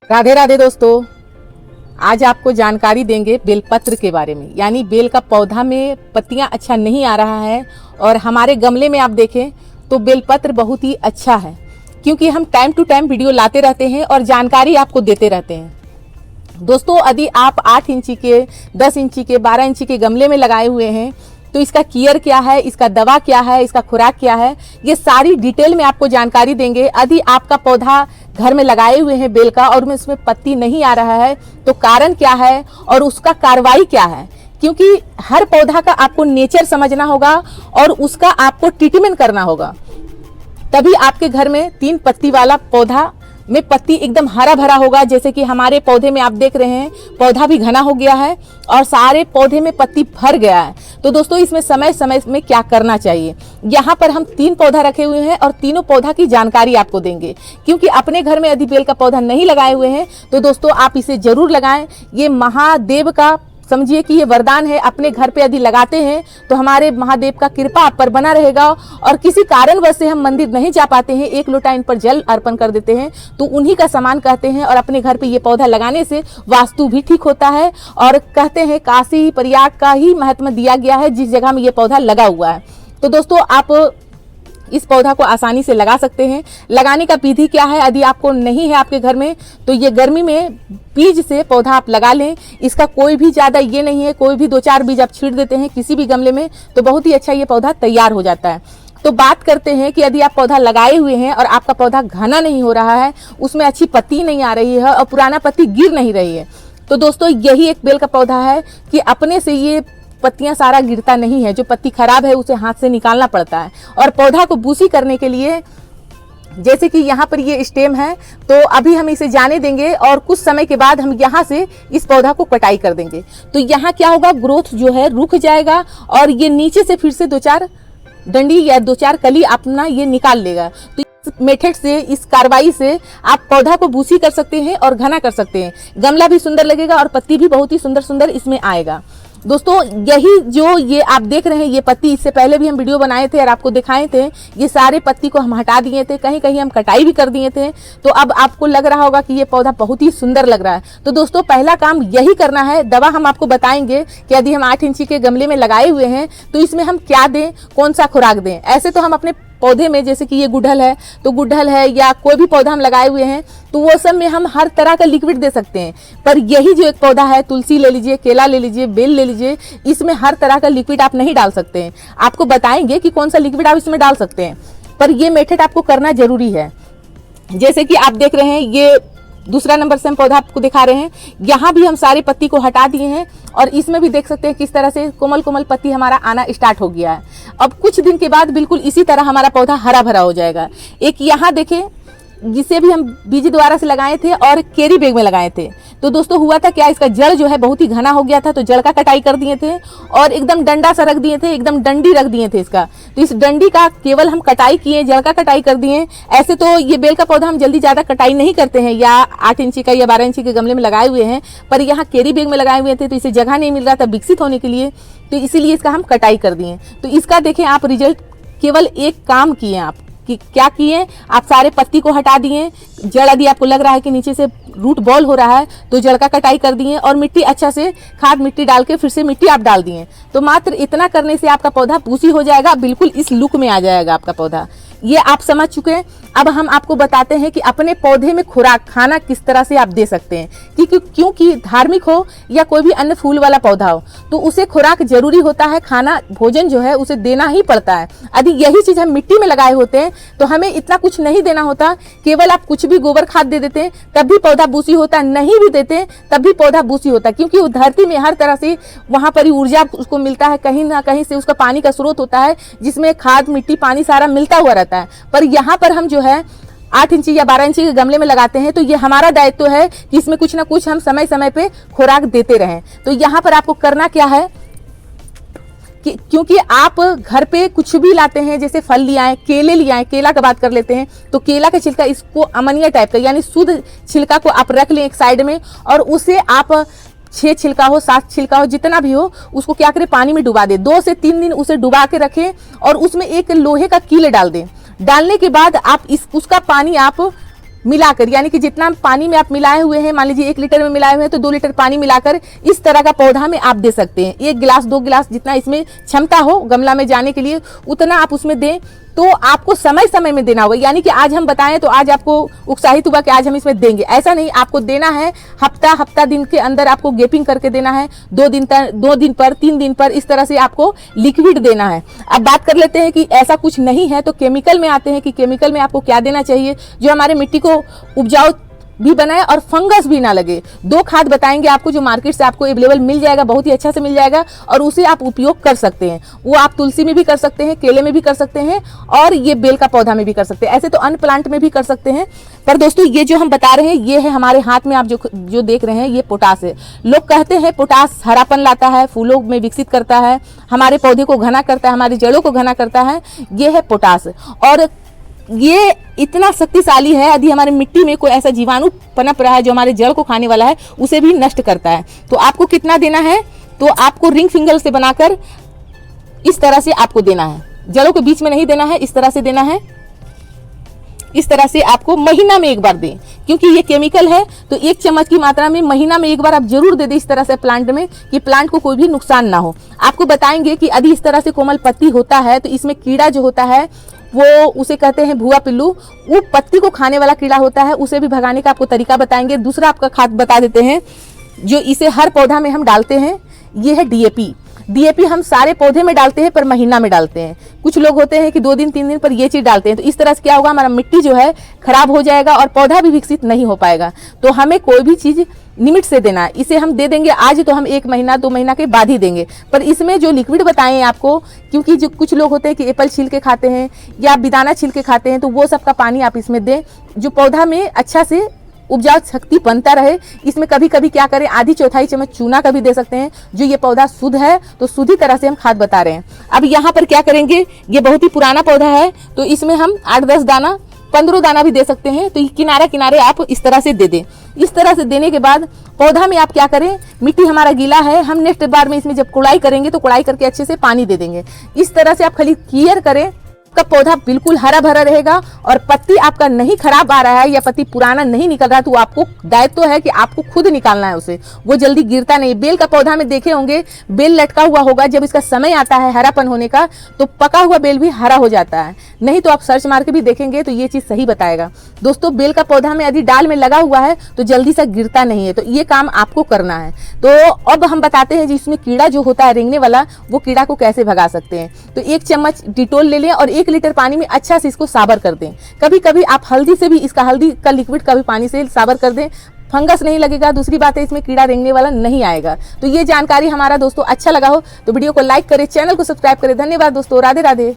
राधे राधे दोस्तों, आज आपको जानकारी देंगे बेलपत्र के बारे में। यानी बेल का पौधा में पत्तियां अच्छा नहीं आ रहा है और हमारे गमले में आप देखें तो बेलपत्र बहुत ही अच्छा है, क्योंकि हम टाइम टू टाइम वीडियो लाते रहते हैं और जानकारी आपको देते रहते हैं। दोस्तों, यदि आप 8 इंची के, 10 इंची के, 12 इंची के गमले में लगाए हुए हैं तो इसका केयर क्या है, इसका दवा क्या है, इसका खुराक क्या है, ये सारी डिटेल में आपको जानकारी देंगे। यदि आपका पौधा घर में लगाए हुए हैं बेल का और उसमें पत्ती नहीं आ रहा है तो कारण क्या है और उसका कार्रवाई क्या है, क्योंकि हर पौधा का आपको नेचर समझना होगा और उसका आपको ट्रीटमेंट करना होगा, तभी आपके घर में 3 पत्ती वाला पौधा में पत्ती एकदम हरा भरा होगा। जैसे कि हमारे पौधे में आप देख रहे हैं, पौधा भी घना हो गया है और सारे पौधे में पत्ती भर गया है। तो दोस्तों, इसमें समय समय में क्या करना चाहिए, यहाँ पर हम 3 पौधा रखे हुए हैं और तीनों पौधा की जानकारी आपको देंगे। क्योंकि अपने घर में यदि बेल का पौधा नहीं लगाए हुए हैं तो दोस्तों आप इसे जरूर लगाएं। ये महादेव का समझिए कि ये वरदान है। अपने घर पे यदि लगाते हैं तो हमारे महादेव का कृपा आप पर बना रहेगा और किसी कारणवश से हम मंदिर नहीं जा पाते हैं, 1 लोटा इन पर जल अर्पण कर देते हैं तो उन्हीं का सामान कहते हैं। और अपने घर पे ये पौधा लगाने से वास्तु भी ठीक होता है और कहते हैं काशी प्रयाग का ही महत्व दिया गया है जिस जगह में ये पौधा लगा हुआ है। तो दोस्तों, आप इस पौधा को आसानी से लगा सकते हैं। लगाने का विधि क्या है, यदि आपको नहीं है आपके घर में तो ये गर्मी में बीज से पौधा आप लगा लें। इसका कोई भी ज़्यादा ये नहीं है, कोई भी 2-4 बीज आप छींट देते हैं किसी भी gमले में तो बहुत ही अच्छा ये पौधा तैयार हो जाता है। तो बात करते हैं कि यदि आप पौधा लगाए हुए हैं और आपका पौधा घना नहीं हो रहा है, उसमें अच्छी पत्ती नहीं आ रही है और पुराना पत्ती गिर नहीं रही है, तो दोस्तों यही एक बेल का पौधा है कि अपने से ये पत्तियां सारा गिरता नहीं है। जो पत्ती खराब है उसे हाथ से निकालना पड़ता है। और पौधा को बूसी करने के लिए, जैसे कि यहाँ पर ये स्टेम है तो अभी हम इसे जाने देंगे और कुछ समय के बाद हम यहाँ से इस पौधा को कटाई कर देंगे। तो यहाँ क्या होगा, ग्रोथ जो है रुक जाएगा और ये नीचे से फिर से 2-4 डंडी या 2-4 कली अपना ये निकाल लेगा। तो इस मेथड से, इस कार्रवाई से आप पौधा को बूसी कर सकते हैं और घना कर सकते हैं। गमला भी सुंदर लगेगा और पत्ती भी बहुत ही सुंदर सुंदर इसमें आएगा। दोस्तों, यही जो ये आप देख रहे हैं ये पत्ती, इससे पहले भी हम वीडियो बनाए थे और आपको दिखाए थे। ये सारे पत्ती को हम हटा दिए थे, कहीं कहीं हम कटाई भी कर दिए थे। तो अब आपको लग रहा होगा कि ये पौधा बहुत ही सुंदर लग रहा है। तो दोस्तों, पहला काम यही करना है। दवा हम आपको बताएंगे कि यदि हम 8 इंची के गमले में लगाए हुए हैं तो इसमें हम क्या दें, कौन सा खुराक दें। ऐसे तो हम अपने पौधे में, जैसे कि ये गुड़हल है तो गुड़हल है या कोई भी पौधा हम लगाए हुए हैं तो वो सब में हम हर तरह का लिक्विड दे सकते हैं। पर यही जो एक पौधा है, तुलसी ले लीजिए, केला ले लीजिए, बेल ले लीजिए, इसमें हर तरह का लिक्विड आप नहीं डाल सकते हैं। आपको बताएंगे कि कौन सा लिक्विड आप इसमें डाल सकते हैं, पर ये मेथड आपको करना जरूरी है। जैसे कि आप देख रहे हैं, ये दूसरा नंबर से हम पौधा आपको दिखा रहे हैं। यहाँ भी हम सारी पत्ती को हटा दिए हैं और इसमें भी देख सकते हैं किस तरह से कोमल कोमल पत्ती हमारा आना स्टार्ट हो गया है। अब कुछ दिन के बाद बिल्कुल इसी तरह हमारा पौधा हरा भरा हो जाएगा। एक यहाँ देखें, जिसे भी हम बीज द्वारा से लगाए थे और केरी बैग में लगाए थे। तो दोस्तों, हुआ था क्या, इसका जड़ जो है बहुत ही घना हो गया था तो जड़ का कटाई कर दिए थे और एकदम डंडा सा रख दिए थे, एकदम डंडी रख दिए थे इसका। तो इस डंडी का केवल हम कटाई किए, जड़ का कटाई कर दिए। ऐसे तो ये बेल का पौधा हम जल्दी ज्यादा कटाई नहीं करते हैं, या 8 इंची का या 12 इंची के गमले में लगाए हुए हैं, पर यहाँ केरी बैग में लगाए हुए थे तो इसे जगह नहीं मिल रहा था विकसित होने के लिए, तो इसीलिए इसका हम कटाई कर दिए। तो इसका देखें आप रिजल्ट, केवल एक काम किए आप कि क्या किए, आप सारे पत्ती को हटा दिए। जड़ यदि आपको लग रहा है कि नीचे से रूट बॉल हो रहा है तो जड़ का कटाई कर दिए और मिट्टी अच्छा से खाद मिट्टी डाल के फिर से मिट्टी आप डाल दिए। तो मात्र इतना करने से आपका पौधा बूसी हो जाएगा, बिल्कुल इस लुक में आ जाएगा आपका पौधा। ये आप समझ चुके हैं। अब हम आपको बताते हैं कि अपने पौधे में खुराक खाना किस तरह से आप दे सकते हैं। क्योंकि धार्मिक हो या कोई भी अन्य फूल वाला पौधा हो तो उसे खुराक जरूरी होता है, खाना भोजन जो है उसे देना ही पड़ता है। यदि यही चीज हम मिट्टी में लगाए होते हैं तो हमें इतना कुछ नहीं देना होता, केवल आप कुछ भी गोबर खाद दे देते हैं तब भी पौधा बूसी होता, नहीं भी देते तब भी पौधा बूसी होता, क्योंकि वो धरती में हर तरह से वहां पर ही ऊर्जा उसको मिलता है, कहीं ना कहीं से उसका पानी का स्रोत होता है जिसमें खाद मिट्टी पानी सारा मिलता हुआ रहता है। पर यहाँ पर हम जो है 8 इंची या 12 इंची के गमले में लगाते हैं तो ये हमारा दायित्व है कि इसमें कुछ ना कुछ हम समय समय पे खुराक देते रहें। तो यहाँ पर आपको करना क्या है कि क्योंकि आप घर पे कुछ भी लाते हैं, जैसे फल ले आए, केले ले आए, केला का बात कर लेते हैं तो केला का छिलका, इसको अमनिया टाइप का यानी शुद्ध छिलका को आप रख लें एक साइड में और उसे आप 6 छिलका हो 7 छिलका हो जितना भी हो उसको क्या करें, पानी में डुबा दें। 2 से 3 दिन उसे डुबा के रखें और उसमें एक लोहे का कील डाल दें। डालने के बाद आप उसका पानी आप मिलाकर, यानी कि जितना पानी में आप मिलाए हुए हैं, मान लीजिए 1 लीटर में मिलाए हुए हैं तो 2 लीटर पानी मिलाकर इस तरह का पौधा में आप दे सकते हैं। 1 गिलास 2 गिलास जितना इसमें क्षमता हो गमला में जाने के लिए उतना आप उसमें दें। तो आपको समय समय में देना होगा, यानी कि आज हम बताएं तो आज आपको उत्साहित हुआ कि आज हम इसमें देंगे, ऐसा नहीं। आपको देना है हफ्ता दिन के अंदर आपको गैपिंग करके देना है। 2 दिन पर 3 दिन पर इस तरह से आपको लिक्विड देना है। अब बात कर लेते हैं कि ऐसा कुछ नहीं है तो केमिकल में आते हैं कि केमिकल में आपको क्या देना चाहिए जो हमारे मिट्टी को उपजाऊ भी बनाए और फंगस भी ना लगे। 2 खाद बताएंगे आपको जो मार्केट से आपको अवेलेबल मिल जाएगा, बहुत ही अच्छा से मिल जाएगा और उसे आप उपयोग कर सकते हैं। वो आप तुलसी में भी कर सकते हैं, केले में भी कर सकते हैं और ये बेल का पौधा में भी कर सकते हैं। ऐसे तो अन्य प्लांट में भी कर सकते हैं, पर दोस्तों ये जो हम बता रहे हैं ये है हमारे हाथ में। आप जो देख रहे हैं ये पोटास है। लोग कहते हैं पोटास हरापन लाता है, फूलों में विकसित करता है, हमारे पौधे को घना करता है, हमारी जड़ों को घना करता है। ये है पोटास और ये इतना शक्तिशाली है, यदि हमारे मिट्टी में कोई ऐसा जीवाणु पनप रहा है जो हमारे जड़ को खाने वाला है उसे भी नष्ट करता है। तो आपको कितना देना है, तो आपको रिंग फिंगर से बनाकर इस तरह से आपको देना है, जड़ों के बीच में नहीं देना है, इस तरह से देना है। इस तरह से आपको महीना में 1 बार दें, क्योंकि ये केमिकल है तो 1 चम्मच की मात्रा में महीना में 1 बार आप जरूर दे दें इस तरह से प्लांट में, कि प्लांट को कोई भी नुकसान ना हो। आपको बताएंगे कि यदि इस तरह से कोमल पत्ती होता है तो इसमें कीड़ा जो होता है वो उसे कहते हैं भुआ पिल्लू, वो पत्ती को खाने वाला कीड़ा होता है, उसे भी भगाने का आपको तरीका बताएंगे। दूसरा आपका खाद बता देते हैं जो इसे हर पौधा में हम डालते हैं, ये है डीएपी। डीएपी हम सारे पौधे में डालते हैं पर महीना में डालते हैं। कुछ लोग होते हैं कि 2 दिन 3 दिन पर ये चीज डालते हैं, तो इस तरह से क्या होगा, हमारा मिट्टी जो है खराब हो जाएगा और पौधा भी विकसित नहीं हो पाएगा। तो हमें कोई भी चीज लिमिट से देना है। इसे हम दे देंगे आज तो हम 1 महीना 2 महीना के बाद ही देंगे, पर इसमें जो लिक्विड बताएं आपको, क्योंकि जो कुछ लोग होते हैं कि एप्पल छील के खाते हैं या बेदाना छील के खाते हैं, तो वो सब का पानी आप इसमें दें जो पौधा में अच्छा से उपजाऊ शक्ति बनता रहे। इसमें कभी कभी क्या करें, आधी चौथाई चम्मच चूना का भी दे सकते हैं जो ये पौधा शुद्ध है, तो शुद्ध तरह से हम खाद बता रहे हैं। अब यहाँ पर क्या करेंगे, ये बहुत ही पुराना पौधा है तो इसमें हम 8-10 दाना 15 दाना भी दे सकते हैं। तो किनारे किनारे आप इस तरह से दे दें। इस तरह से देने के बाद पौधा में आप क्या करें, मिट्टी हमारा गीला है, हम नेक्स्ट बार में इसमें जब कुड़ाई करेंगे तो कुड़ाई करके अच्छे से पानी दे देंगे। इस तरह से आप खाली केयर करें, आपका पौधा बिल्कुल हरा भरा रहेगा और पत्ती आपका नहीं खराब आ रहा है या पत्ती पुराना नहीं निकल रहा है, तो आपको दायित्व है कि आपको खुद निकालना है उसे, वो जल्दी गिरता नहीं। बेल का पौधा में देखे होंगे बेल लटका हुआ होगा, जब इसका समय आता है हरापन होने का तो पका हुआ बेल भी हरा हो जाता है। नहीं तो आप सर्च मार के भी देखेंगे तो ये चीज सही बताएगा। दोस्तों बेल का पौधा में यदि डाल में लगा हुआ है तो जल्दी से गिरता नहीं है, तो ये काम आपको करना है। तो अब हम बताते हैं जिसमें कीड़ा जो होता है रेंगने वाला, वो कीड़ा को कैसे भगा सकते हैं। तो 1 चम्मच डिटोल ले लें और 1 लीटर पानी में अच्छा से इसको साबर कर दें। कभी कभी आप हल्दी से भी, इसका हल्दी का लिक्विड का भी पानी से साबर कर दें, फंगस नहीं लगेगा। दूसरी बात है इसमें कीड़ा रेंगने वाला नहीं आएगा। तो ये जानकारी हमारा दोस्तों अच्छा लगा हो तो वीडियो को लाइक करें, चैनल को सब्सक्राइब करें। धन्यवाद दोस्तों, राधे राधे।